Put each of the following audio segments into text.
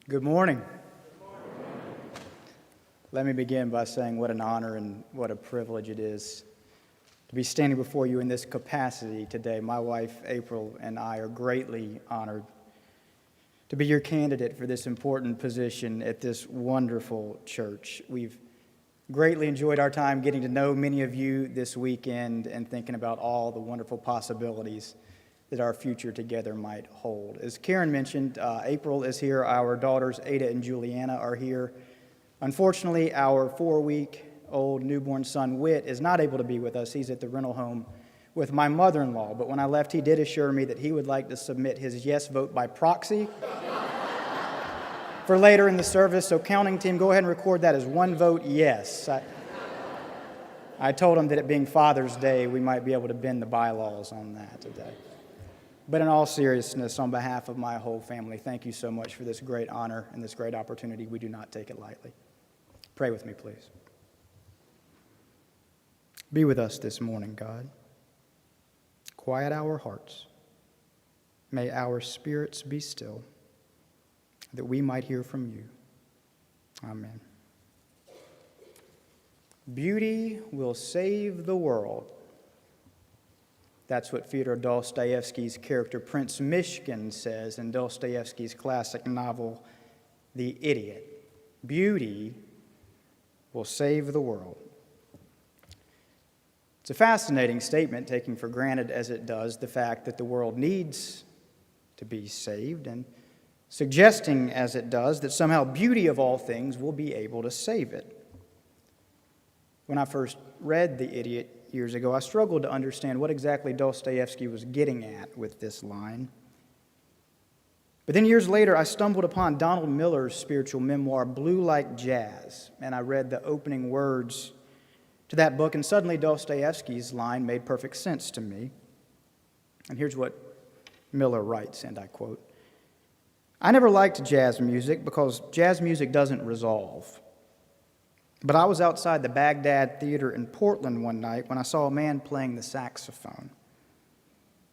Good morning. Let me begin by saying what an honor and what a privilege it is to be standing before you in this capacity today. My wife, April, and I are greatly honored to be your candidate for this important position at this wonderful church. We've greatly enjoyed our time getting to know many of you this weekend and thinking about all the wonderful possibilities that our future together might hold. As Karen mentioned, April is here. Our daughters, Ada and Juliana, are here. Unfortunately, our 4-week-old newborn son, Whit, is not able to be with us. He's at the rental home with my mother-in-law. But when I left, he did assure me that he would like to submit his yes vote by proxy for later in the service. So counting team, go ahead and record that as one vote yes. I told him that it being Father's Day, we might be able to bend the bylaws on that today. But in all seriousness, on behalf of my whole family, thank you so much for this great honor and this great opportunity. We do not take it lightly. Pray with me, please. Be with us this morning, God. Quiet our hearts. May our spirits be still, that we might hear from you. Amen. Beauty will save the world. That's what Fyodor Dostoevsky's character Prince Mishkin says in Dostoevsky's classic novel, The Idiot. Beauty will save the world. It's a fascinating statement, taking for granted as it does the fact that the world needs to be saved, and suggesting as it does that somehow beauty of all things will be able to save it. When I first read The Idiot years ago, I struggled to understand what exactly Dostoevsky was getting at with this line. But then years later, I stumbled upon Donald Miller's spiritual memoir, Blue Like Jazz, and I read the opening words to that book, and suddenly Dostoevsky's line made perfect sense to me. And here's what Miller writes, and I quote, "I never liked jazz music because jazz music doesn't resolve. But I was outside the Baghdad Theater in Portland one night when I saw a man playing the saxophone.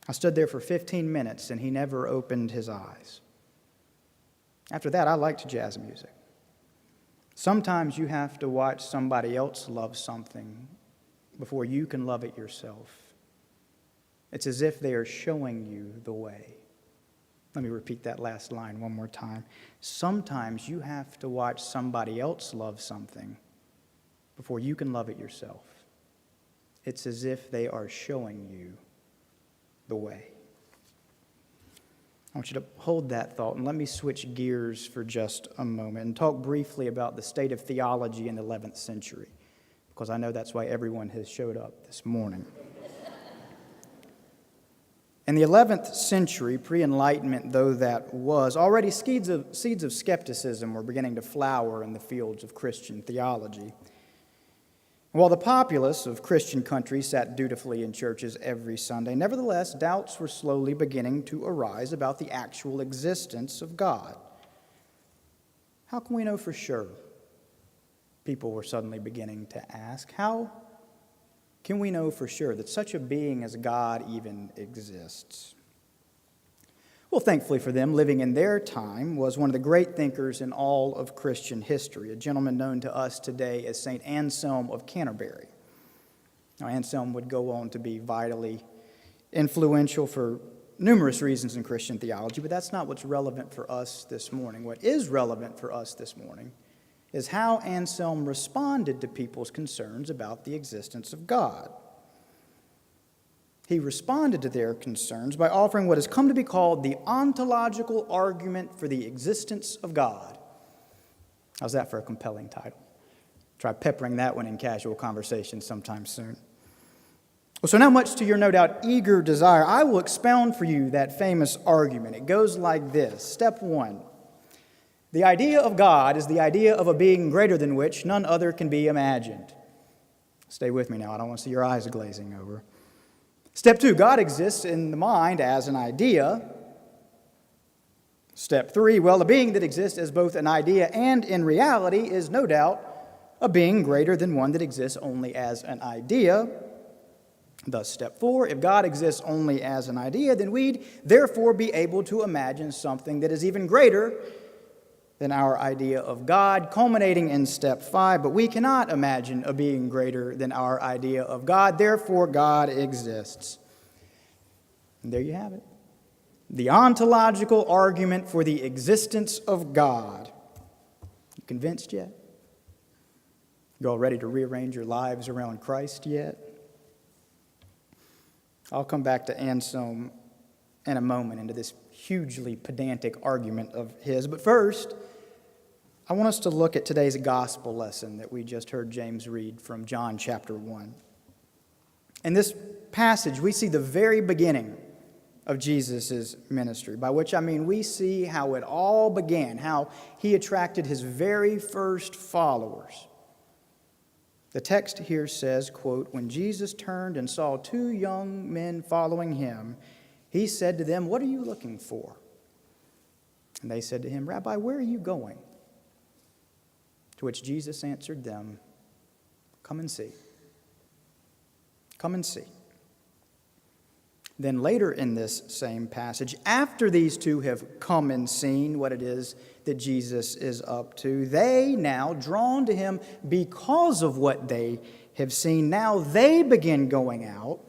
I stood there for 15 minutes and he never opened his eyes. After that, I liked jazz music. Sometimes you have to watch somebody else love something before you can love it yourself. It's as if they are showing you the way." Let me repeat that last line one more time. Sometimes you have to watch somebody else love something before you can love it yourself. It's as if they are showing you the way. I want you to hold that thought and let me switch gears for just a moment and talk briefly about the state of theology in the 11th century, because I know that's why everyone has showed up this morning. In the 11th century, pre-Enlightenment though that was, already seeds of skepticism were beginning to flower in the fields of Christian theology. While the populace of Christian countries sat dutifully in churches every Sunday, nevertheless, doubts were slowly beginning to arise about the actual existence of God. How can we know for sure? People were suddenly beginning to ask. How can we know for sure that such a being as God even exists? Well, thankfully for them, living in their time was one of the great thinkers in all of Christian history, a gentleman known to us today as St. Anselm of Canterbury. Now, Anselm would go on to be vitally influential for numerous reasons in Christian theology, but that's not what's relevant for us this morning. What is relevant for us this morning is how Anselm responded to people's concerns about the existence of God. He responded to their concerns by offering what has come to be called the ontological argument for the existence of God. How's that for a compelling title? Try peppering that one in casual conversation sometime soon. Well, so now much to your no doubt eager desire, I will expound for you that famous argument. It goes like this. Step 1. The idea of God is the idea of a being greater than which none other can be imagined. Stay with me now. I don't want to see your eyes glazing over. Step 2, God exists in the mind as an idea. Step 3, well, a being that exists as both an idea and in reality is no doubt a being greater than one that exists only as an idea. Thus, step 4, if God exists only as an idea, then we'd therefore be able to imagine something that is even greater than our idea of God, culminating in step 5. But we cannot imagine a being greater than our idea of God. Therefore, God exists. And there you have it. The ontological argument for the existence of God. You convinced yet? You all ready to rearrange your lives around Christ yet? I'll come back to Anselm in a moment into this hugely pedantic argument of his. But first, I want us to look at today's gospel lesson that we just heard James read from John chapter 1. In this passage, we see the very beginning of Jesus' ministry, by which I mean we see how it all began, how he attracted his very first followers. The text here says, quote, "When Jesus turned and saw 2 young men following him, he said to them, 'What are you looking for?' And they said to him, 'Rabbi, where are you going?' To which Jesus answered them, 'Come and see.' Come and see." Then later in this same passage, after these 2 have come and seen what it is that Jesus is up to, they now, drawn to him because of what they have seen, now they begin going out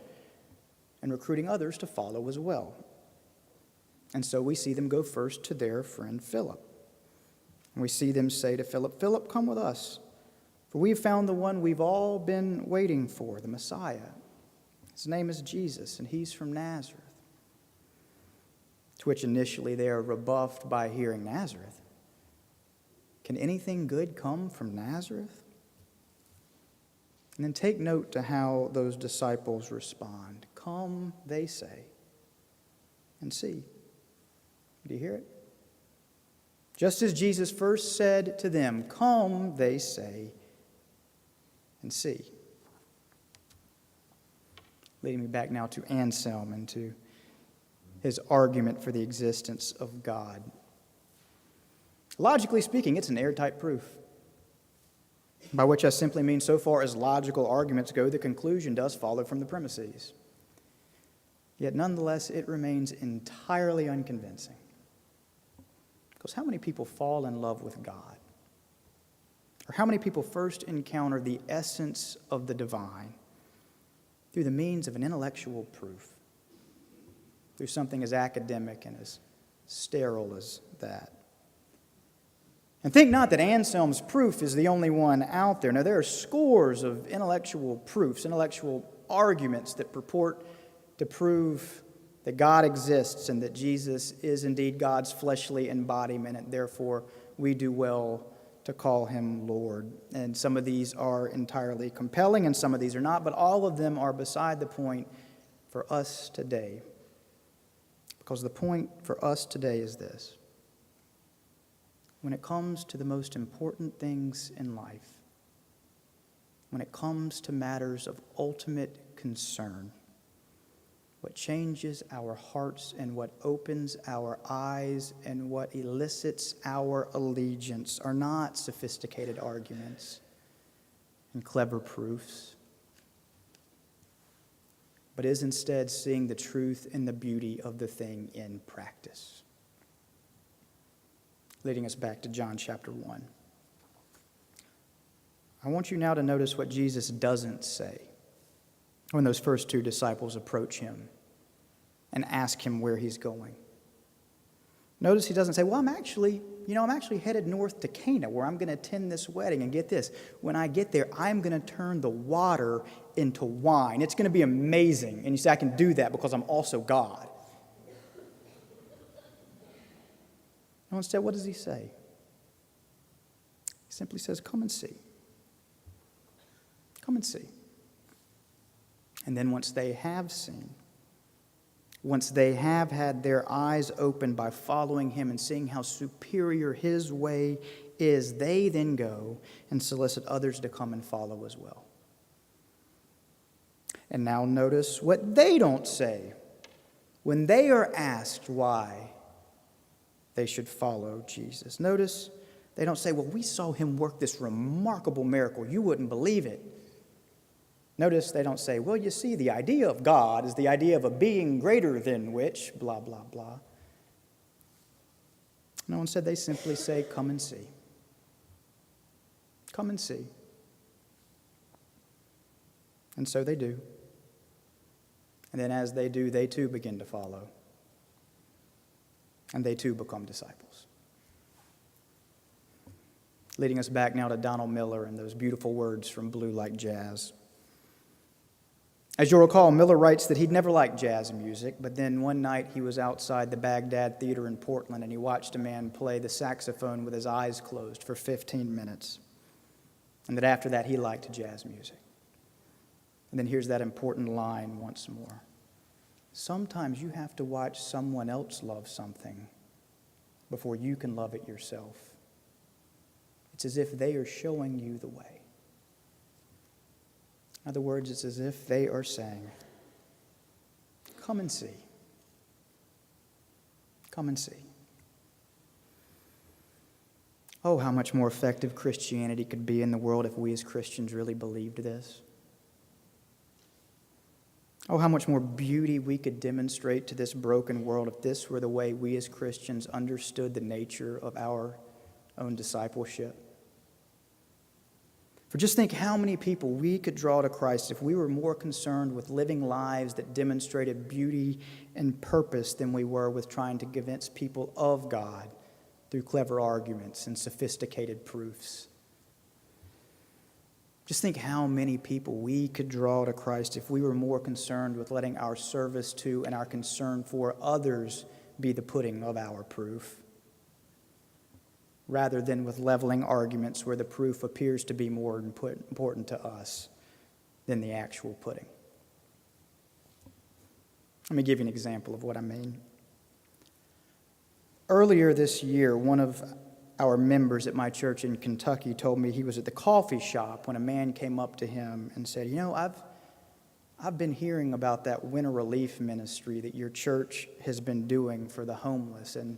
and recruiting others to follow as well. And so we see them go first to their friend Philip. And we see them say to Philip, "Philip, come with us, for we've found the one we've all been waiting for, the Messiah. His name is Jesus, and he's from Nazareth." To which initially they are rebuffed by hearing Nazareth. Can anything good come from Nazareth? And then take note to how those disciples respond. "Come," they say, "and see." Do you hear it? Just as Jesus first said to them, "Come," they say, "and see." Leading me back now to Anselm and to his argument for the existence of God. Logically speaking, it's an airtight proof. By which I simply mean, so far as logical arguments go, the conclusion does follow from the premises. Yet nonetheless, it remains entirely unconvincing. Because how many people fall in love with God? Or how many people first encounter the essence of the divine through the means of an intellectual proof, through something as academic and as sterile as that? And think not that Anselm's proof is the only one out there. Now, there are scores of intellectual proofs, intellectual arguments that purport to prove that God exists and that Jesus is indeed God's fleshly embodiment, and therefore we do well to call him Lord. And some of these are entirely compelling and some of these are not, but all of them are beside the point for us today. Because the point for us today is this: when it comes to the most important things in life, when it comes to matters of ultimate concern, what changes our hearts and what opens our eyes and what elicits our allegiance are not sophisticated arguments and clever proofs, but is instead seeing the truth and the beauty of the thing in practice. Leading us back to John chapter 1. I want you now to notice what Jesus doesn't say when those first 2 disciples approach him and ask him where he's going. Notice he doesn't say, "Well, I'm actually headed north to Cana where I'm going to attend this wedding. And get this, when I get there, I'm going to turn the water into wine. It's going to be amazing." And you say, "I can do that because I'm also God." No, instead, what does he say? He simply says, "Come and see. Come and see." And then once they have seen, once they have had their eyes opened by following him and seeing how superior his way is, they then go and solicit others to come and follow as well. And now notice what they don't say when they are asked why they should follow Jesus. Notice they don't say, "Well, we saw him work this remarkable miracle. You wouldn't believe it." Notice they don't say, "Well, you see, the idea of God is the idea of a being greater than which, blah, blah, blah." No, instead they simply say, come and see. Come and see. And so they do. And then as they do, they too begin to follow. And they too become disciples. Leading us back now to Donald Miller and those beautiful words from Blue Like Jazz. As you'll recall, Miller writes that he'd never liked jazz music, but then one night he was outside the Baghdad Theater in Portland and he watched a man play the saxophone with his eyes closed for 15 minutes. And that after that he liked jazz music. And then here's that important line once more. Sometimes you have to watch someone else love something before you can love it yourself. It's as if they are showing you the way. In other words, it's as if they are saying, come and see. Come and see. Oh, how much more effective Christianity could be in the world if we as Christians really believed this. Oh, how much more beauty we could demonstrate to this broken world if this were the way we as Christians understood the nature of our own discipleship. For just think how many people we could draw to Christ if we were more concerned with living lives that demonstrated beauty and purpose than we were with trying to convince people of God through clever arguments and sophisticated proofs. Just think how many people we could draw to Christ if we were more concerned with letting our service to and our concern for others be the putting of our proof, rather than with leveling arguments where the proof appears to be more important to us than the actual putting. Let me give you an example of what I mean. Earlier this year, one of our members at my church in Kentucky told me he was at the coffee shop when a man came up to him and said, I've been hearing about that winter relief ministry that your church has been doing for the homeless, and,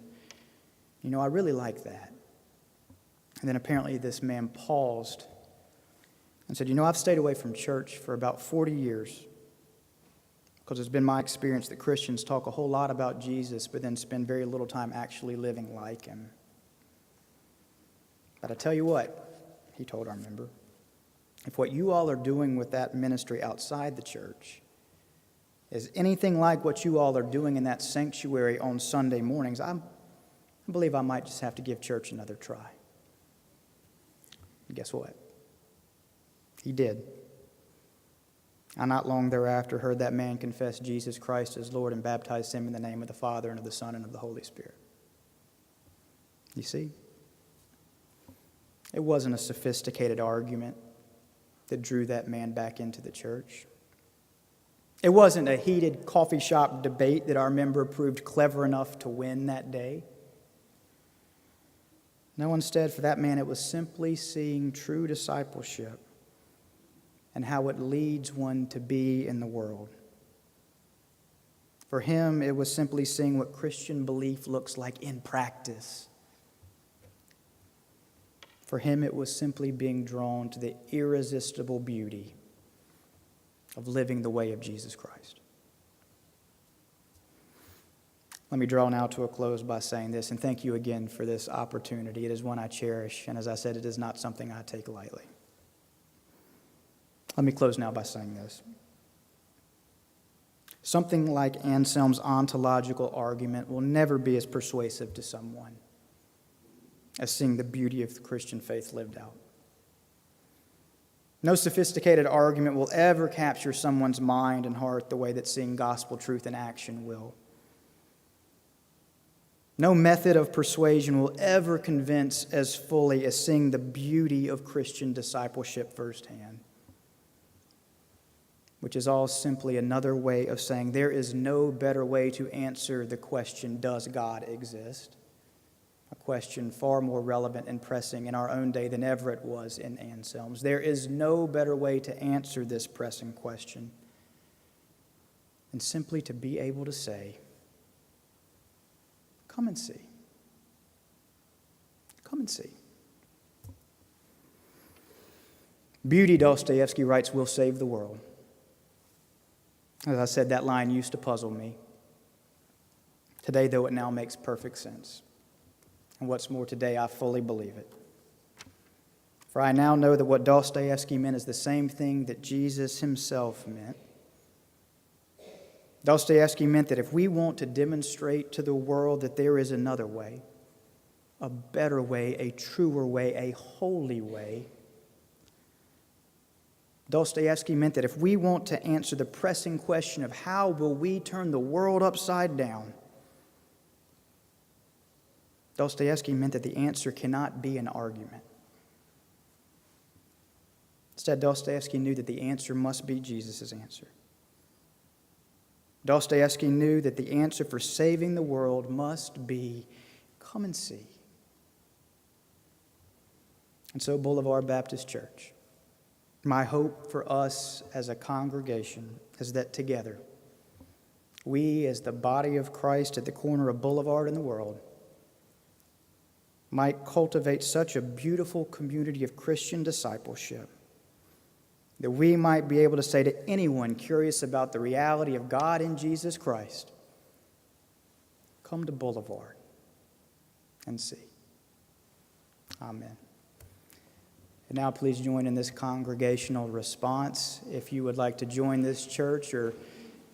I really like that. And then apparently this man paused and said, I've stayed away from church for about 40 years because it's been my experience that Christians talk a whole lot about Jesus but then spend very little time actually living like him. But I tell you what, he told our member, if what you all are doing with that ministry outside the church is anything like what you all are doing in that sanctuary on Sunday mornings, I believe I might just have to give church another try. And guess what? He did. I not long thereafter heard that man confess Jesus Christ as Lord and baptize him in the name of the Father and of the Son and of the Holy Spirit. You see? It wasn't a sophisticated argument that drew that man back into the church. It wasn't a heated coffee shop debate that our member proved clever enough to win that day. No, instead, for that man, it was simply seeing true discipleship and how it leads one to be in the world. For him, it was simply seeing what Christian belief looks like in practice. For him, it was simply being drawn to the irresistible beauty of living the way of Jesus Christ. Let me draw now to a close by saying this, and thank you again for this opportunity. It is one I cherish, and as I said, it is not something I take lightly. Let me close now by saying this. Something like Anselm's ontological argument will never be as persuasive to someone as seeing the beauty of the Christian faith lived out. No sophisticated argument will ever capture someone's mind and heart the way that seeing gospel truth in action will. No method of persuasion will ever convince as fully as seeing the beauty of Christian discipleship firsthand, which is all simply another way of saying there is no better way to answer the question, does God exist? A question far more relevant and pressing in our own day than ever it was in Anselm's. There is no better way to answer this pressing question than simply to be able to say, come and see. Come and see. Beauty, Dostoevsky writes, will save the world. As I said, that line used to puzzle me. Today, though, it now makes perfect sense. And what's more, today I fully believe it. For I now know that what Dostoevsky meant is the same thing that Jesus himself meant. Dostoevsky meant that if we want to demonstrate to the world that there is another way, a better way, a truer way, a holy way, Dostoevsky meant that if we want to answer the pressing question of how will we turn the world upside down, Dostoevsky meant that the answer cannot be an argument. Instead, Dostoevsky knew that the answer must be Jesus' answer. Dostoevsky knew that the answer for saving the world must be, come and see. And so, Boulevard Baptist Church, my hope for us as a congregation is that together, we as the body of Christ at the corner of Boulevard and the world might cultivate such a beautiful community of Christian discipleship that we might be able to say to anyone curious about the reality of God in Jesus Christ, come to Boulevard and see. Amen. And now please join in this congregational response. If you would like to join this church or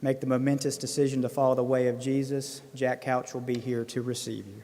make the momentous decision to follow the way of Jesus, Jack Couch will be here to receive you.